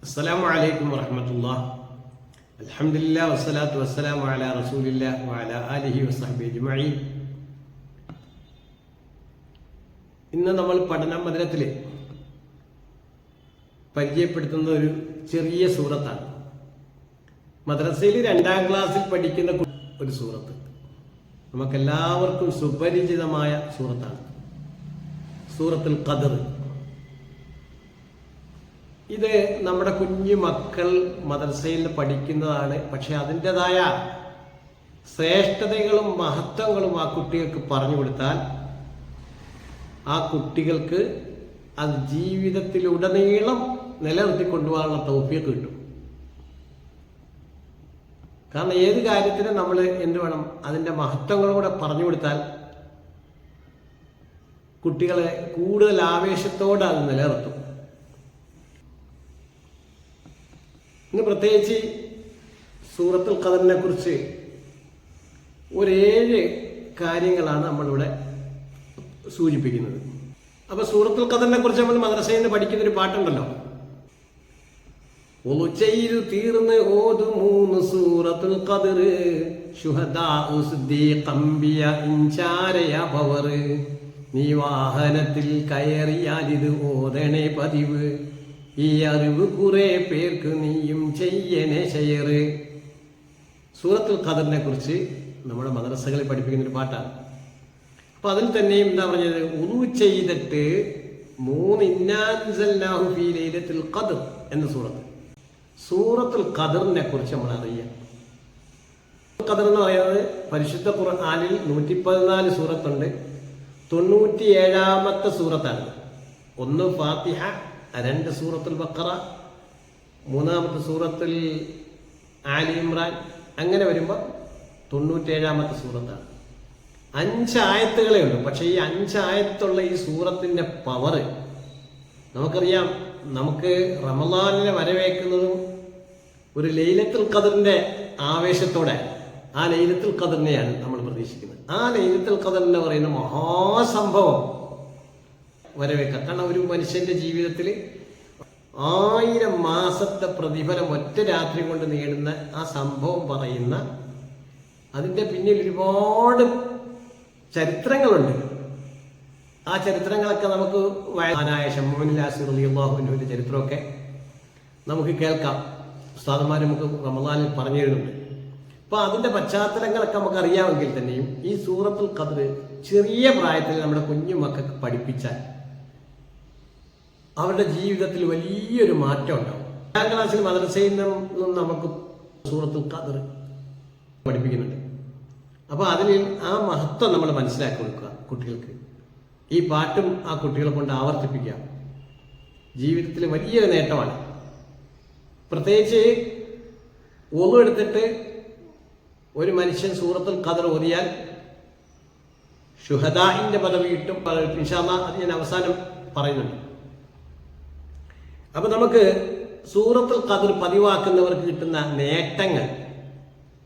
അസ്സലാമു അലൈക്കും വറഹ്മത്തുള്ളാഹി. അൽഹംദുലില്ലാഹി വസ്സലാത്തു വസ്സലാമു അലാ റസൂലില്ലാഹി വഅലാ ആലിഹി വസഹ്ബിഹി അജ്മഈൻ. ഇന്ന് നമ്മൾ പഠന മന്ദിരത്തിൽ പരിചയപ്പെടുത്തുന്ന ഒരു ചെറിയ സൂറത്താണ്. മദ്രസയിൽ 2ാം ക്ലാസ്സിൽ പഠിക്കുന്ന ഒരു സൂറത്ത്, നമുക്കെല്ലാവർക്കും സുപരിചിതമായ സൂറത്താണ് സൂറത്തുൽ ഖദർ. ഇത് നമ്മുടെ കുഞ്ഞു മക്കൾ മദ്രസയിൽ പഠിക്കുന്നതാണ്. പക്ഷെ അതിൻ്റെതായ ശ്രേഷ്ഠതകളും മഹത്വങ്ങളും ആ കുട്ടികൾക്ക് പറഞ്ഞു കൊടുത്താൽ ആ കുട്ടികൾക്ക് അത് ജീവിതത്തിലുടനീളം നിലനിർത്തി കൊണ്ടുപോകാനുള്ള തൗഫീഖ് കിട്ടും. കാരണം ഏത് കാര്യത്തിനും നമ്മൾ എന്ത് വേണം, അതിൻ്റെ മഹത്വങ്ങളും കൂടെ പറഞ്ഞു കൊടുത്താൽ കുട്ടികളെ കൂടുതൽ ആവേശത്തോടെ അത് നിലനിർത്തും. ഇന്ന് പ്രത്യേകിച്ച് സൂറത്തുൽ ഖദറിനെ കുറിച്ച് ഒരു 7 കാര്യങ്ങളാണ് നമ്മളിവിടെ സൂചിപ്പിക്കുന്നത്. അപ്പൊ സൂറത്തുൽ ഖദറിനെ കുറിച്ച് നമ്മൾ മദ്രസയിൽ നിന്ന് പഠിക്കുന്ന ഒരു പാട്ടുണ്ടല്ലോ, ഒളു ചെയ്തു തീർന്ന് ഓതു 3 സൂറത്തുൽ ഖദർ, ശുഹദാ സിദ്ദീഖ് അംബിയ ഇൻചാരയ പവർ, നീ വാഹനത്തിൽ കയറിയാൽ ഇത് ഓതണേ പതിവ്, ഈ അറിവ് കുറെ പേർക്ക് നീയും ചെയ്യണേ ഷെയർ. സൂറത്തുൽ ഖദറിനെ കുറിച്ച് നമ്മുടെ മദ്രസകളിൽ പഠിപ്പിക്കുന്ന ഒരു പാട്ടാണ്. അപ്പൊ അതിൽ തന്നെയും എന്താ പറഞ്ഞത്, ഉളു ചെയ്തിട്ട് 3 ഇന്നാ അൻസൽനാഹു ഫീ ലൈലത്തുൽ ഖദർ എന്ന സൂറത്തുൽ ഖദറിനെ കുറിച്ച് നമ്മൾ അറിയാം. ഖദർ എന്ന് പറയുന്നത് പരിശുദ്ധ ഖുർആനിൽ 114 സൂറത്തുണ്ട്. 97ാമത്തെ സൂറത്താണ്. 1 ഫാത്തിഹ, 2 സൂറത്തുൽ ബഖറ, 3ാമത്തെ സൂറത്തുൽ ആലി ഇമ്രാൻ, അങ്ങനെ വരുമ്പോൾ 97ാമത്തെ സൂറത്താണ്. 5 ആയത്തുകളേ ഉള്ളൂ. പക്ഷെ ഈ 5 ആയത്തുള്ള ഈ സൂറത്തിന്റെ പവർ നമുക്കറിയാം. നമുക്ക് റമളാനിനെ വരവേക്കുന്നതും ഒരു ലൈലത്തുൽ ഖദറിന്റെ ആവേശത്തോടെ ആ ലൈലത്തുൽ ഖദറിനെയാണ് നമ്മൾ പ്രതീക്ഷിക്കുന്നത്. ആ ലൈലത്തുൽ ഖദർ എന്ന് പറയുന്ന മഹാസംഭവം വരവേക്കാം. കാരണം ഒരു മനുഷ്യന്റെ ജീവിതത്തിൽ 1000 മാസത്തെ പ്രതിഫലം ഒറ്റ രാത്രി കൊണ്ട് നേടുന്ന ആ സംഭവം പറയുന്ന, അതിൻ്റെ പിന്നിൽ ഒരുപാട് ചരിത്രങ്ങളുണ്ട്. ആ ചരിത്രങ്ങളൊക്കെ നമുക്ക് വയനായ ഷമ്മുൽ ആസിർ റളിയല്ലാഹു അൻഹുവിന്റെ ചരിത്രമൊക്കെ നമുക്ക് കേൾക്കാം. ഉസ്താദുമാർ നമുക്ക് റമളാനിൽ പറഞ്ഞു തരുന്നുണ്ട്. അപ്പൊ അതിന്റെ പശ്ചാത്തലങ്ങളൊക്കെ നമുക്ക് അറിയാമെങ്കിൽ തന്നെയും ഈ സൂറത്തുൽ ഖദർ ചെറിയ പ്രായത്തിൽ നമ്മുടെ കുഞ്ഞു മക്കൾക്ക് പഠിപ്പിച്ചാൽ അവരുടെ ജീവിതത്തിൽ വലിയൊരു മാറ്റം ഉണ്ടാവും. 2ാം ക്ലാസ്സിൽ മദ്രസയിൽ നിന്നും നമുക്ക് സൂറത്തുൽ ഖദർ പഠിപ്പിക്കുന്നുണ്ട്. അപ്പൊ അതിൽ ആ മഹത്വം നമ്മൾ മനസ്സിലാക്കി കൊടുക്കുക കുട്ടികൾക്ക്. ഈ പാട്ടും ആ കുട്ടികളെ കൊണ്ട് ആവർത്തിപ്പിക്കുക ജീവിതത്തിൽ വലിയൊരു നേട്ടമാണ്. പ്രത്യേകിച്ച് ഒളു എടുത്തിട്ട് ഒരു മനുഷ്യൻ സൂറത്തുൽ ഖദർ ഓതിയാൽ ശുഹദാഇന്റെ പദവി കിട്ടും. ഇൻഷാ അല്ലാഹ് അത് ഞാൻ അവസാനം പറയുന്നുണ്ട്. അപ്പൊ നമുക്ക് സൂറത്തുൽ ഖദർ പതിവാക്കുന്നവർക്ക് കിട്ടുന്ന നേട്ടങ്ങൾ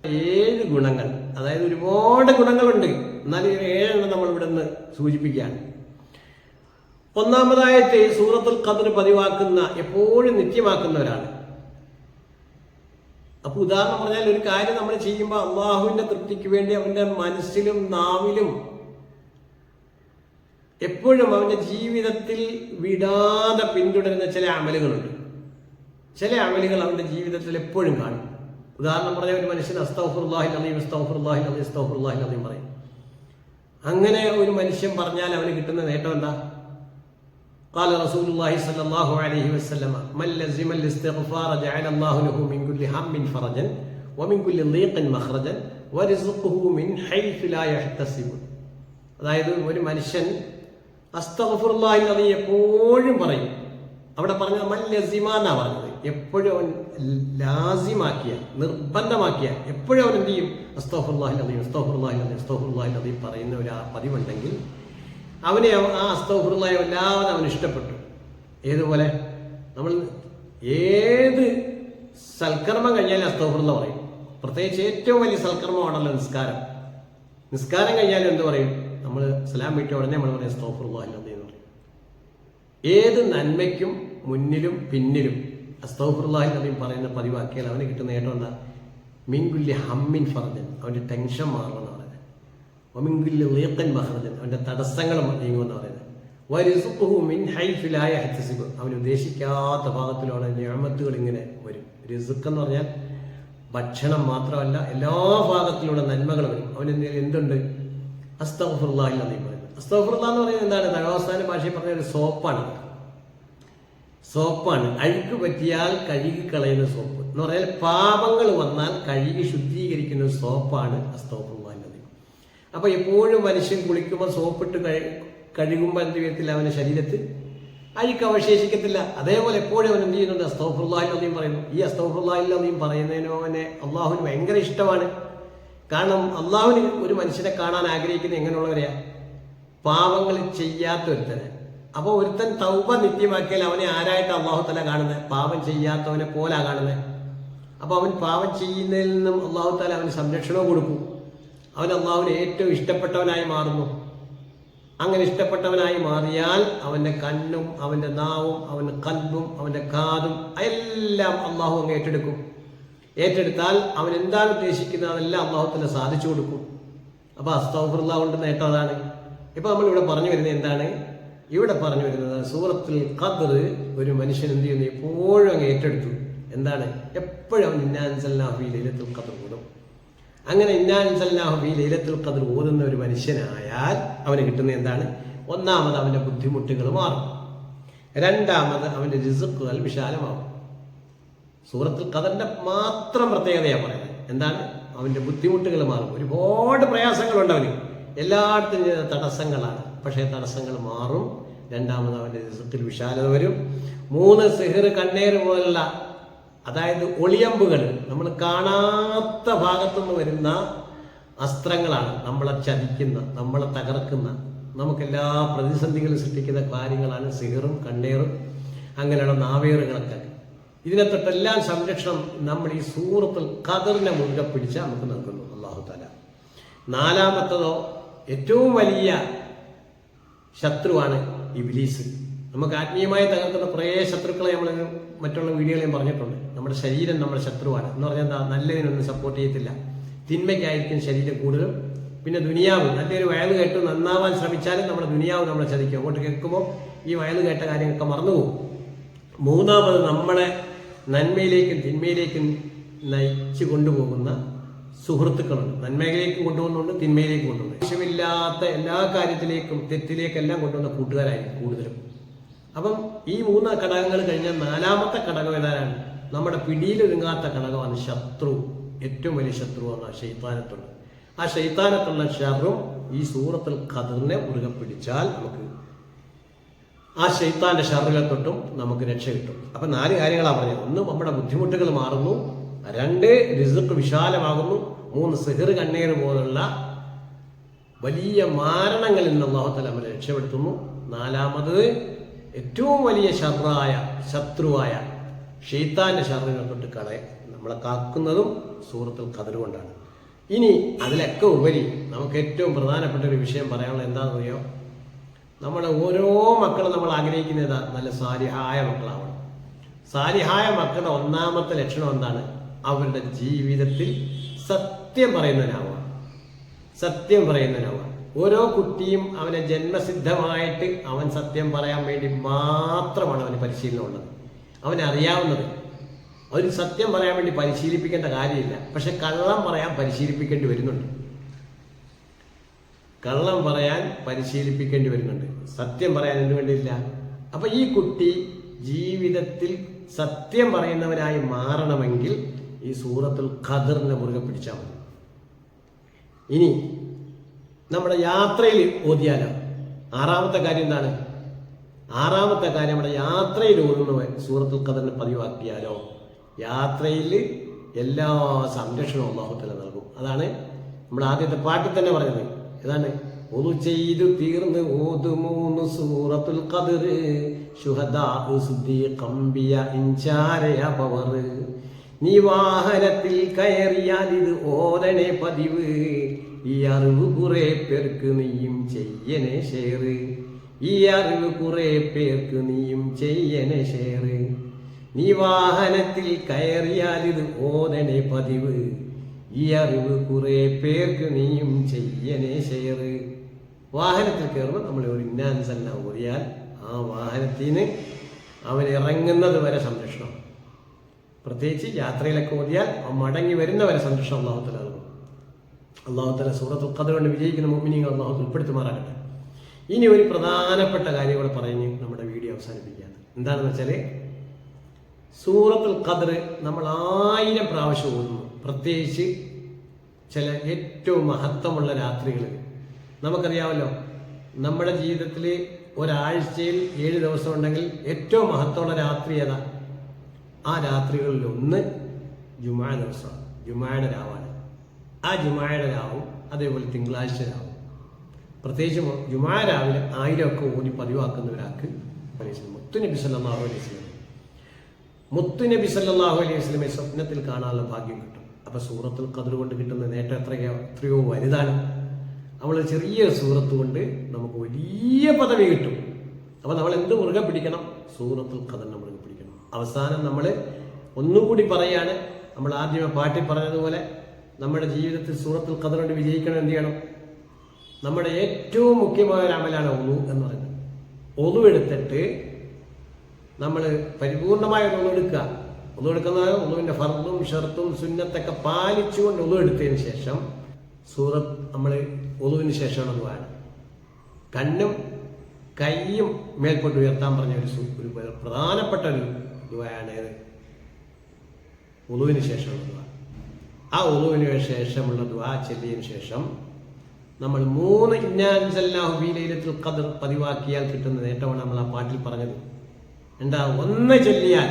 7 ഗുണങ്ങൾ, അതായത് ഒരുപാട് ഗുണങ്ങളുണ്ട്, എന്നാൽ 7 നമ്മൾ ഇവിടെ നിന്ന് സൂചിപ്പിക്കുകയാണ്. ഒന്നാമതായിട്ട് സൂറത്തുൽ ഖദർ പതിവാക്കുന്ന എപ്പോഴും നിത്യമാക്കുന്നവരാണ്. അപ്പൊ ഉദാഹരണം പറഞ്ഞാൽ, ഒരു കാര്യം നമ്മൾ ചെയ്യുമ്പോൾ അള്ളാഹുവിന്റെ തൃപ്തിക്ക് വേണ്ടി അവന്റെ മനസ്സിലും നാവിലും എപ്പോഴും അവന്റെ ജീവിതത്തിൽ വിടാതെ പിന്തുടരുന്ന ചില അമലുകളുണ്ട്. ചില അമലുകൾ അവന്റെ ജീവിതത്തിൽ എപ്പോഴും കാണും. ഉദാഹരണം പറഞ്ഞാൽ, ഒരു മനുഷ്യൻ അസ്തഗ്ഫിറുല്ലാഹിൽ അലീം അസ്തഗ്ഫിറുല്ലാഹിൽ അലീം അസ്തഗ്ഫിറുല്ലാഹിൽ അലീം പറയും. അങ്ങനെ ഒരു മനുഷ്യൻ പറഞ്ഞാൽ അവന് കിട്ടുന്ന നേട്ടം എന്താ? قال رسول الله صلى الله عليه وسلم من لزم الاستغفار جعل الله له من كل هم فرجا ومن كل ضيق مخرجا ورزقه من حيث لا يحتسب. അതായത് ഒരു മനുഷ്യൻ അസ്തഗ്ഫിറുല്ലാഹിൽ അലീം എപ്പോഴും പറയും. അവിടെ പറഞ്ഞ മൻ ലസിമ എന്നാ പറഞ്ഞത്. എപ്പോഴും അവൻ ലാസിമാക്കിയ, നിർബന്ധമാക്കിയ, എപ്പോഴും അവൻ എന്ത് ചെയ്യും? അസ്തഗ്ഫിറുല്ലാഹിൽ അലീം അസ്തഗ്ഫിറുല്ലാഹിൽ അലീം അസ്തഗ്ഫിറുല്ലാഹിൽ അലീം പറയുന്ന ഒരു പതിവുണ്ടെങ്കിൽ അവനെ ആ അസ്തഗ്ഫിറുല്ലാഹി വല്ലാതെ അവന് ഇഷ്ടപ്പെട്ടു. ഏതുപോലെ നമ്മൾ ഏത് സൽക്കർമ്മം കഴിഞ്ഞാലും അസ്തഗ്ഫിറുല്ലാഹ് പറയും. പ്രത്യേകിച്ച് ഏറ്റവും വലിയ സൽക്കർമ്മമാണല്ലോ നിസ്കാരം. നിസ്കാരം കഴിഞ്ഞാലും എന്ത് പറയും? നമ്മൾ സലാം വീട്ടിയ ഉടനെ നമ്മൾ പറയും അസ്തഗ്ഫിറുല്ലാഹി എന്ന് പറയും. ഏത് നന്മയ്ക്കും മുന്നിലും പിന്നിലും അസ്തഗ്ഫിറുല്ലാഹി അലീം പറയുന്ന പതിവാക്കിയാൽ അവന് കിട്ടുന്ന നേട്ടം എന്താ? മിൻകുല്ലി ഹമ്മിൻ ഫർജൻ, അവൻ്റെ ടെൻഷൻ മാറണമെന്ന് പറയുന്നത്. വമിൻകുല്ലി ലീഖൻ മഖ്റജൻ, അവൻ്റെ തടസ്സങ്ങൾ നീങ്ങുമെന്ന് പറയുന്നത്. വരിസുഖുഹു മിൻ ഹൈസു ലാ യഹ്തസിബ്, അവൻ ഉദ്ദേശിക്കാത്ത ഭാഗത്തിലാണ് നിഅമത്തുകൾ ഇങ്ങനെ വരും. റിസ്ക് എന്ന് പറഞ്ഞാൽ ഭക്ഷണം മാത്രമല്ല, എല്ലാ ഭാഗത്തിലുള്ള നന്മകൾ വരും. അവന് എന്തുണ്ട്? അസ്തഗ്ഫിറുല്ലാഹി അലീം പറയുന്നത്. അസ്തഗ്ഫിറുല്ലാഹ് എന്ന് പറയുന്നത് എന്താണ്? തലവാസ്ഥാന ഭാഷയിൽ പറഞ്ഞ ഒരു സോപ്പാണ്. അഴുക്ക് പറ്റിയാൽ കഴുകി കളയുന്ന സോപ്പ് എന്ന് പറഞ്ഞാൽ പാപങ്ങൾ വന്നാൽ കഴുകി ശുദ്ധീകരിക്കുന്ന ഒരു സോപ്പാണ് അസ്തഗ്ഫിറുല്ലാഹി അലീം. അപ്പൊ എപ്പോഴും മനുഷ്യൻ കുളിക്കുമ്പോൾ സോപ്പിട്ട് കഴുകുമ്പോൾ എന്ത് ചെയ്യത്തില്ല? അവന്റെ ശരീരത്തിൽ അഴുക്ക് അവശേഷിക്കത്തില്ല. അതേപോലെ എപ്പോഴും അവൻ എന്ത് ചെയ്യുന്നുണ്ട്? അസ്തഗ്ഫിറുല്ലാഹി അലീം പറയുന്നു. ഈ അസ്തഗ്ഫിറുല്ലാഹി അലീം പറയുന്നതിനോ അവനെ അള്ളാഹുവിന് ഭയങ്കര ഇഷ്ടമാണ്. കാരണം അള്ളാഹുവിന് ഒരു മനുഷ്യനെ കാണാൻ ആഗ്രഹിക്കുന്നത് എങ്ങനെയുള്ളവരെയാ? പാപങ്ങൾ ചെയ്യാത്ത ഒരുത്തനെ. അപ്പൊ ഒരുത്തൻ തൗബ നിത്യമാക്കിയാൽ അവനെ ആരായിട്ട് അള്ളാഹു തആല കാണുന്നത്? പാപം ചെയ്യാത്തവനെ പോലാ കാണുന്നത്. അപ്പൊ അവൻ പാപം ചെയ്യുന്നതിൽ നിന്നും അള്ളാഹു തആല അവന് സംരക്ഷണവും കൊടുക്കും. അവൻ അള്ളാഹുവിന് ഏറ്റവും ഇഷ്ടപ്പെട്ടവനായി മാറുന്നു. അങ്ങനെ ഇഷ്ടപ്പെട്ടവനായി മാറിയാൽ അവന്റെ കണ്ണും അവന്റെ നാവും അവന്റെ കൽബും അവന്റെ കാതും എല്ലാം അള്ളാഹു അങ്ങ് ഏറ്റെടുത്താൽ അവൻ എന്താണ് ഉദ്ദേശിക്കുന്നത് അതെല്ലാം അള്ളാഹു തആല സാധിച്ചു കൊടുക്കും. അപ്പൊ അസ്തഗ്ഫിറുല്ലാഹ് കൊണ്ട് നേട്ടം അതാണ്. ഇപ്പൊ നമ്മൾ ഇവിടെ പറഞ്ഞു വരുന്നത് എന്താണ്? ഇവിടെ പറഞ്ഞു വരുന്നത് സൂറത്തുൽ ഖദ്ർ ഒരു മനുഷ്യൻ എന്ത് ചെയ്യുന്നു? എപ്പോഴും അങ്ങ് ഏറ്റെടുത്തു. എന്താണ്? എപ്പോഴും അവൻ ഇന്നാ അൻസൽനാഹു ഫീ ലൈലത്തുൽ ഖദ്ർ ഓതും. അങ്ങനെ ഇന്നാ അൻസൽനാഹു ഫീ ലൈലത്തുൽ ഖദ്ർ ഓതുന്ന ഒരു മനുഷ്യനായാൽ അവന് കിട്ടുന്ന എന്താണ്? ഒന്നാമത് അവന്റെ ബുദ്ധിമുട്ടുകൾ മാറും. രണ്ടാമത് അവന്റെ റിസ്ഖുകൾ വിശാലമാവും. സൂറത്തുൽ ഖദ്റിന്റെ മാത്രം പ്രത്യേകതയാണ് പറയുന്നത്. എന്താണ്? അവന്റെ ബുദ്ധിമുട്ടുകൾ മാറും. ഒരുപാട് പ്രയാസങ്ങളുണ്ട് അവന്, എല്ലായിടത്തും തടസ്സങ്ങളാണ്. പക്ഷേ തടസ്സങ്ങൾ മാറും. രണ്ടാമത് അവന്റെ റിസ്ഖിൽ വിശാലത വരും. 3 സിഹ്ർ കണ്ണേറ് പോലുള്ള, അതായത് ഒളിയമ്പുകൾ, നമ്മൾ കാണാത്ത ഭാഗത്തുനിന്ന് വരുന്ന അസ്ത്രങ്ങളാണ്. നമ്മളെ ചതിക്കുന്ന, നമ്മളെ തകർക്കുന്ന, നമുക്കെല്ലാ പ്രതിസന്ധികളും സൃഷ്ടിക്കുന്ന കാര്യങ്ങളാണ് സിഹ്റും കണ്ണേറും അങ്ങനെയുള്ള നാവേറുകളൊക്കെ. ഇതിനെ തൊട്ടെല്ലാം സംരക്ഷണം നമ്മൾ ഈ സൂറത്തുൽ ഖദ്റിനെ മുറുകെ പിടിച്ചാൽ നമുക്ക് നൽകുന്നു അല്ലാഹു തആല. നാലാമത്തതോ ഏറ്റവും വലിയ ശത്രുവാണ് ഇബ്ലീസ്. നമുക്ക് ആത്മീയമായി തകർക്കുന്ന കുറേ ശത്രുക്കളെ നമ്മൾ മറ്റുള്ള വീഡിയോയിലും പറഞ്ഞിട്ടുണ്ട്. നമ്മുടെ ശരീരം നമ്മുടെ ശത്രുവാണ് എന്ന് പറഞ്ഞാൽ എന്താ? നല്ലതിനൊന്നും സപ്പോർട്ട് ചെയ്യത്തില്ല, തിന്മയ്ക്കായിരിക്കും ശരീരം കൂടുതലും. പിന്നെ ദുനിയാവ്, നല്ലൊരു വയല് കേട്ട് നന്നാവാൻ ശ്രമിച്ചാലും നമ്മുടെ ദുനിയാവ് നമ്മളെ ചതിക്കും. അങ്ങോട്ട് കേൾക്കുമ്പോൾ ഈ വയല് കേട്ട കാര്യങ്ങളൊക്കെ മറന്നുപോകും. മൂന്നാമത് നമ്മളെ നന്മയിലേക്കും തിന്മയിലേക്കും നയിച്ചു കൊണ്ടുപോകുന്ന സുഹൃത്തുക്കളുണ്ട്. നന്മയിലേക്കും കൊണ്ടുപോകുന്നുണ്ട്, തിന്മയിലേക്കും കൊണ്ടുപോകുന്നു. ആവശ്യമില്ലാത്ത എല്ലാ കാര്യത്തിലേക്കും തെറ്റിലേക്കെല്ലാം കൊണ്ടുവന്ന കൂട്ടുകാരായിരിക്കും കൂടുതലും. അപ്പം ഈ 3 ഘടകങ്ങൾ കഴിഞ്ഞാൽ നാലാമത്തെ ഘടകം ഏതാണ്? നമ്മുടെ പിടിയിലൊരുങ്ങാത്ത ഘടകമാണ് ശത്രു. ഏറ്റവും വലിയ ശത്രുവാണ് ശൈത്താനത്തുള്ള. ആ ശൈത്താനത്തുള്ള ഷർറും ഈ സൂറത്തുൽ ഖദ്റിനെ മുറുകെ പിടിച്ചാൽ നമുക്ക് ആ ശൈത്താന്റെ ഷർറിനെ തൊട്ടും നമുക്ക് രക്ഷ കിട്ടും. അപ്പൊ 4 കാര്യങ്ങളാണ് പറഞ്ഞത്. 1, നമ്മുടെ ബുദ്ധിമുട്ടുകൾ മാറുന്നു. 2, റിസ്ഖ് വിശാലമാകുന്നു. 3, സിഹ്ർ കണ്ണീർ പോലുള്ള വലിയ മാരണങ്ങളിൽ നിന്ന് അല്ലാഹു തആല നമ്മളെ രക്ഷപ്പെടുത്തുന്നു. 4, ഏറ്റവും വലിയ ശത്രുവായ ശൈത്താന്റെ ഷർറിനെ തൊട്ട് നമ്മളെ കാക്കുന്നതും സൂറത്തുൽ ഖദ്ർ കൊണ്ടാണ്. ഇനി അതിലൊക്കെ ഉപരി നമുക്ക് ഏറ്റവും പ്രധാനപ്പെട്ട ഒരു വിഷയം പറയാനുള്ളത് എന്താണെന്ന് അറിയോ? നമ്മുടെ ഓരോ മക്കളും നമ്മൾ ആഗ്രഹിക്കുന്നത് നല്ല സാലിഹായ മക്കളാവണം. സാലിഹായ മക്കളുടെ ഒന്നാമത്തെ ലക്ഷണം എന്താണ്? അവരുടെ ജീവിതത്തിൽ സത്യം പറയുന്നവനാവുക. ഓരോ കുട്ടിയും അവനെ ജന്മസിദ്ധമായിട്ട് അവൻ സത്യം പറയാൻ വേണ്ടി മാത്രമാണ് അവന് പരിശീലനം ഉള്ളത്. അവനറിയാവുന്നത്. ഒരു സത്യം പറയാൻ വേണ്ടി പരിശീലിപ്പിക്കേണ്ട കാര്യമില്ല. പക്ഷെ കള്ളം പറയാൻ പരിശീലിപ്പിക്കേണ്ടി വരുന്നുണ്ട്. സത്യം പറയാൻ എന്ത് വേണ്ടിയില്ല. അപ്പൊ ഈ കുട്ടി ജീവിതത്തിൽ സത്യം പറയുന്നവനായി മാറണമെങ്കിൽ ഈ സൂറത്തുൽ ഖദ്റിനെ മുറുകെ പിടിച്ചാൽ മതി. ഇനി നമ്മുടെ യാത്രയിൽ ഓതിയാലോ? 6ാമത്തെ കാര്യം എന്താണ്? 6ാമത്തെ കാര്യം നമ്മുടെ യാത്രയിൽ ഓതുന്ന സൂറത്തുൽ ഖദ്റിനെ പതിവാക്കിയാലോ യാത്രയിൽ എല്ലാ സംരക്ഷണവും അല്ലാഹു തആല നൽകും. അതാണ് നമ്മുടെ ആദ്യത്തെ പാട്ടിൽ തന്നെ പറഞ്ഞത്. ഏതാണ്? ഒതു ചെയ്തു തീർന്ന് ഓതുമൂന്ന് സൂറത്തുൽ ഖദ്ർ, ശുഹദാ സിദ്ദീഖ് അംബിയ ഇൻചാരയ പവർ. നീ വാഹനത്തിൽ കയറിയാൽ ഇത് ഓതണേ പതിവ്, ഈ അറിവ് കുറെ പേർക്ക് നീയും ചെയ്യണേ ഷെയർ. നീ വാഹനത്തിൽ കയറിയാലിത് ഓതണേ പതിവ്, ഈ അറിവ് കുറെ പേർക്ക് നീയും ചെയ്യണേ ഷെയർ. വാഹനത്തിൽ കയറുമ്പോൾ നമ്മൾ ഒരു ഇന്നാൻസെല്ലാം ഓതിയാൽ ആ വാഹനത്തിന് അവൻ ഇറങ്ങുന്നത് വരെ സംരക്ഷണം. പ്രത്യേകിച്ച് യാത്രയിലൊക്കെ ഓതിയാൽ മടങ്ങി വരുന്നവരെ സംരക്ഷണം അല്ലാഹുതആല നൽകും. അല്ലാഹുതആല സൂറത്തുൽ ഖദ്ർ കൊണ്ട് വിജയിക്കുന്ന മുഅ്മിനീങ്ങൾ അല്ലാഹു ഉൾപ്പെടുത്തുമാറാകട്ടെ. ഇനി ഒരു പ്രധാനപ്പെട്ട കാര്യം കൂടെ പറഞ്ഞ് നമ്മുടെ വീഡിയോ അവസാനിപ്പിക്കുകയാണ്. എന്താണെന്ന് വെച്ചാൽ സൂറത്തുൽ ഖദ്ർ നമ്മൾ 1000 പ്രാവശ്യം ഓതുന്നു. പ്രത്യേകിച്ച് ചില ഏറ്റവും മഹത്വമുള്ള രാത്രികൾ നമുക്കറിയാമല്ലോ. നമ്മുടെ ജീവിതത്തിൽ ഒരാഴ്ചയിൽ 7 ദിവസം ഉണ്ടെങ്കിൽ ഏറ്റവും മഹത്വമുള്ള രാത്രി ഏതാ? ആ രാത്രികളിൽ ഒന്ന് ജുമാ ദിവസമാണ്, ജുമായുടെ രാവാണ്. ആ ജുമായുടെ രാവും അതേപോലെ തിങ്കളാഴ്ച രാവും, പ്രത്യേകിച്ച് ജുമാ രാവിലെ 1000 ഒക്കെ ഓതി പതിവാക്കുന്ന ഒരാൾക്ക് മുത്തുനബി സല്ലല്ലാഹു അലൈഹി വസല്ലം മുത്തുനബി സല്ലല്ലാഹു അലൈഹി വസല്ലമയെ സ്വപ്നത്തിൽ കാണാനുള്ള ഭാഗ്യം കിട്ടും. അപ്പൊ സൂറത്തുൽ ഖദ്ർ കൊണ്ട് കിട്ടുന്ന നേട്ടം എത്രയോ വലുതാണ്. നമ്മൾ ചെറിയ സൂറത്ത് കൊണ്ട് നമുക്ക് വലിയ പദവി കിട്ടും. അപ്പൊ നമ്മൾ എന്ത് മുറുകെ പിടിക്കണം? സൂറത്തുൽ ഖദ്ർ മുറുകെ പിടിക്കണം. അവസാനം നമ്മൾ ഒന്നുകൂടി പറയാണ്, നമ്മൾ ആദ്യമേ പാട്ടിൽ പറഞ്ഞതുപോലെ നമ്മുടെ ജീവിതത്തിൽ സൂറത്തുൽ ഖദ്ർ കൊണ്ട് വിജയിക്കണം. എന്ത് ചെയ്യണം? നമ്മുടെ ഏറ്റവും മുഖ്യമായ ഒരു അമലാണ് ഒളു എന്ന് പറയുന്നത്. ഒളു എടുത്തിട്ട് നമ്മൾ പരിപൂർണമായ ഒരു ഒളു എടുക്കുക. ഒളു എടുക്കുന്നത് ഒളുവിന്റെ ഫർദും ഷർത്തും സുന്നത്തൊക്കെ പാലിച്ചുകൊണ്ട് ഒളു എടുത്തതിന് ശേഷം സൂറത്ത് നമ്മൾ ഒളുവിന് ശേഷമാണ് ദുആണ്. കണ്ണും കൈയും മേൽപോട്ട് ഉയർത്താൻ പറഞ്ഞ ഒരു പ്രധാനപ്പെട്ട ഒരു ദുആയാണ് ഒളുവിന് ശേഷമുള്ള ദുആ. ആ ഒളുവിന് ശേഷമുള്ള ദുആ ചൊല്ലിയതിനു ശേഷം നമ്മൾ 3 ഇന്നാൻസല്ലാഹു ഫീ ലൈലത്തുൽ ഖദ്ർ പതിവാക്കിയാൽ കിട്ടുന്ന നേട്ടമാണ് നമ്മൾ ആ പാട്ടിൽ പറഞ്ഞത്. എന്താ? 1 ചൊല്ലിയാൽ,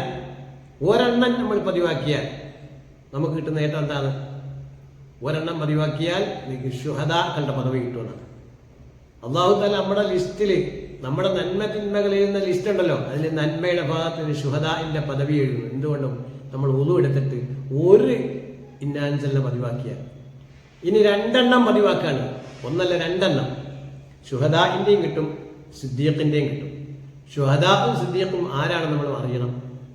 ഒരെണ്ണം നമ്മൾ പതിവാക്കിയാൽ നമുക്ക് കിട്ടുന്ന നേട്ടം എന്താണ്? ഒരെണ്ണം പതിവാക്കിയാൽ നിങ്ങൾക്ക് ശുഹദാക്കളുടെ പദവി കിട്ടുമെന്നാണ്. അല്ലാഹു തആല നമ്മുടെ ലിസ്റ്റിൽ, നമ്മുടെ നന്മ തിന്മകൾ എഴുതുന്ന ലിസ്റ്റ് ഉണ്ടല്ലോ, അതിൽ നന്മയുടെ ഭാഗത്തിന് ശുഹദാഇന്റെ പദവി എഴുതുന്നു. എന്തുകൊണ്ടും നമ്മൾ ഒളു എടുത്തിട്ട് 1 ഇന്നാൻസലിനെ പതിവാക്കിയാൽ. ഇനി 2 എണ്ണം പതിവാക്കാണ്, 1 അല്ല 2 എണ്ണം. ശുഹദാഇന്റെയും കിട്ടും, സിദ്ദീഖിന്റെയും കിട്ടും. ശുഹദാഉം സിദ്ദീഖും ആരാണെന്ന് നമ്മൾ അറിയണം.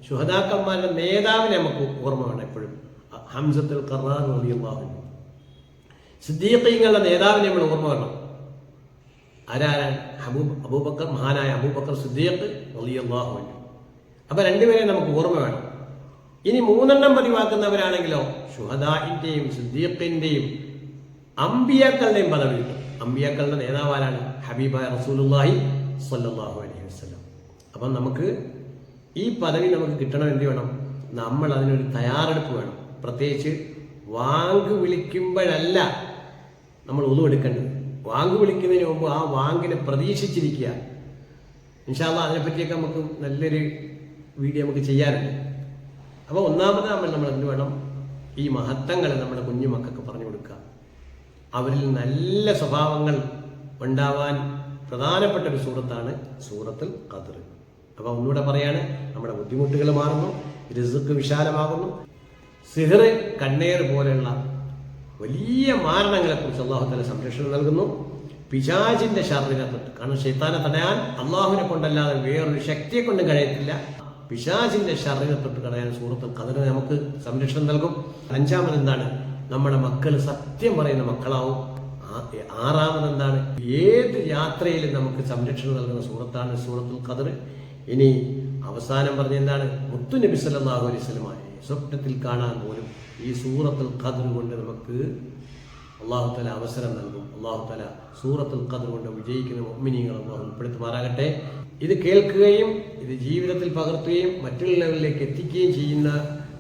ശുഹദാക്കന്മാരുടെ നേതാവിനെ നമുക്ക് ഓർമ്മ വേണം എപ്പോഴും, ഹംസത്തുൽ ഖർറാർ റളിയല്ലാഹു അൻഹു. സിദ്ദീഖീങ്ങളുടെ നേതാവിനെ നമ്മൾ ഓർമ്മ വേണം. ആരാരാണ്? അബൂബക്കർ, മഹാനായ അബൂബക്കർ സിദ്ദീഖ് റളിയല്ലാഹു അൻഹു. അപ്പൊ 2 പേരെ നമുക്ക് ഓർമ്മ വേണം. ഇനി 3 എണ്ണം പതിവാക്കുന്നവരാണെങ്കിലോ ശുഹദാഇന്റെയും സിദ്ദീഖിന്റെയും അമ്പിയാക്കളുടെയും പദവി കിട്ടും. അമ്പിയാക്കളുടെ നേതാവ് ആരാണ്? ഹബീബായ റസൂലുള്ളാഹി സ്വല്ലല്ലാഹു അലൈഹി വസല്ലം. അപ്പം നമുക്ക് ഈ പദവി നമുക്ക് കിട്ടണം. എന്ത് വേണം? നമ്മൾ അതിനൊരു തയ്യാറെടുപ്പ് വേണം. പ്രത്യേകിച്ച് വാങ്ക് വിളിക്കുമ്പോഴല്ല നമ്മൾ ഒളു എടുക്കേണ്ടത്. വാങ്ക് വിളിക്കുന്നതിന് മുമ്പ് ആ വാങ്കിനെ പ്രതീക്ഷിച്ചിരിക്കുക. ഇൻഷാ അല്ലാഹ് അതിനെപ്പറ്റിയൊക്കെ നമുക്ക് നല്ലൊരു വീഡിയോ നമുക്ക് ചെയ്യാറുണ്ട്. അപ്പോൾ ഒന്നാമത് നമ്മൾ എന്ത് വേണം? ഈ മഹത്വങ്ങൾ നമ്മുടെ കുഞ്ഞുമക്കൾക്ക് പറഞ്ഞു കൊടുക്കുക. അവരിൽ നല്ല സ്വഭാവങ്ങൾ ഉണ്ടാവാൻ പ്രധാനപ്പെട്ട ഒരു സൂറത്താണ് സൂറത്തുൽ ഖദ്ർ. അപ്പൊ ഒന്നുകൂടെ പറയാണ്, നമ്മുടെ ബുദ്ധിമുട്ടുകൾ മാറുന്നു, റിസ്ക് വിശാലമാകുന്നു, സിഹർ, കണ്ണേർ പോലെയുള്ള വലിയ മാരണങ്ങളെ കുറിച്ച് അല്ലാഹു തആല സംരക്ഷണം നൽകുന്നു. പിശാചിന്റെ ശർറിനെ തൊട്ട്, കാരണം ശൈത്താനെ തടയാൻ അള്ളാഹുവിനെ കൊണ്ടല്ലാതെ വേറൊരു ശക്തിയെ കൊണ്ട് കഴിയത്തില്ല. പിശാചിന്റെ ശർറിനെ തൊട്ട് തടയാൻ സൂറത്തുൽ ഖദ്ർ നമുക്ക് സംരക്ഷണം നൽകും. 5-മത് എന്താണ്? നമ്മുടെ മക്കൾ സത്യം പറയുന്ന മക്കളാവും. 6-മത് എന്താണ്? ഏത് യാത്രയിലും നമുക്ക് സംരക്ഷണം നൽകുന്ന സൂറത്താണ് സൂറത്തുൽ ഖദ്ർ. ഇനി അവസാനം പറഞ്ഞ എന്താണ്? മുത്തുനബി സല്ലല്ലാഹു അലൈഹി വസല്ലം സ്വപ്നത്തിൽ കാണാൻ പോലും ഈ സൂറത്തുൽ ഖദ്ർ കൊണ്ട് നമുക്ക് അല്ലാഹു തആല അവസരം നൽകും. അല്ലാഹു തആല സൂറത്തുൽ ഖദ്ർ കൊണ്ട് വിജയിക്കുന്ന മുഅ്മിനീങ്ങൾ അല്ലാഹു ഉൾപ്പെടുത്തുമാറാകട്ടെ. ഇത് കേൾക്കുകയും ഇത് ജീവിതത്തിൽ പകർത്തുകയും മറ്റുള്ളവരിലേക്ക് എത്തിക്കുകയും ചെയ്യുന്ന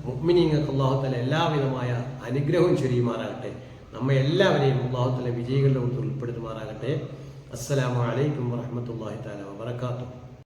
മുഅ്മിനീങ്ങൾക്ക് അല്ലാഹു തആല എല്ലാവിധമായ അനുഗ്രഹവും ചൊരിയുമാറാകട്ടെ. നമ്മെ എല്ലാവരെയും അല്ലാഹു തആല വിജയികളുടെ കൂട്ടത്തിൽ ഉൾപ്പെടുത്തുമാറാകട്ടെ. അസ്സലാമു അലൈക്കും വറഹ്മത്തുള്ളാഹി തആല വബറകാതുഹു.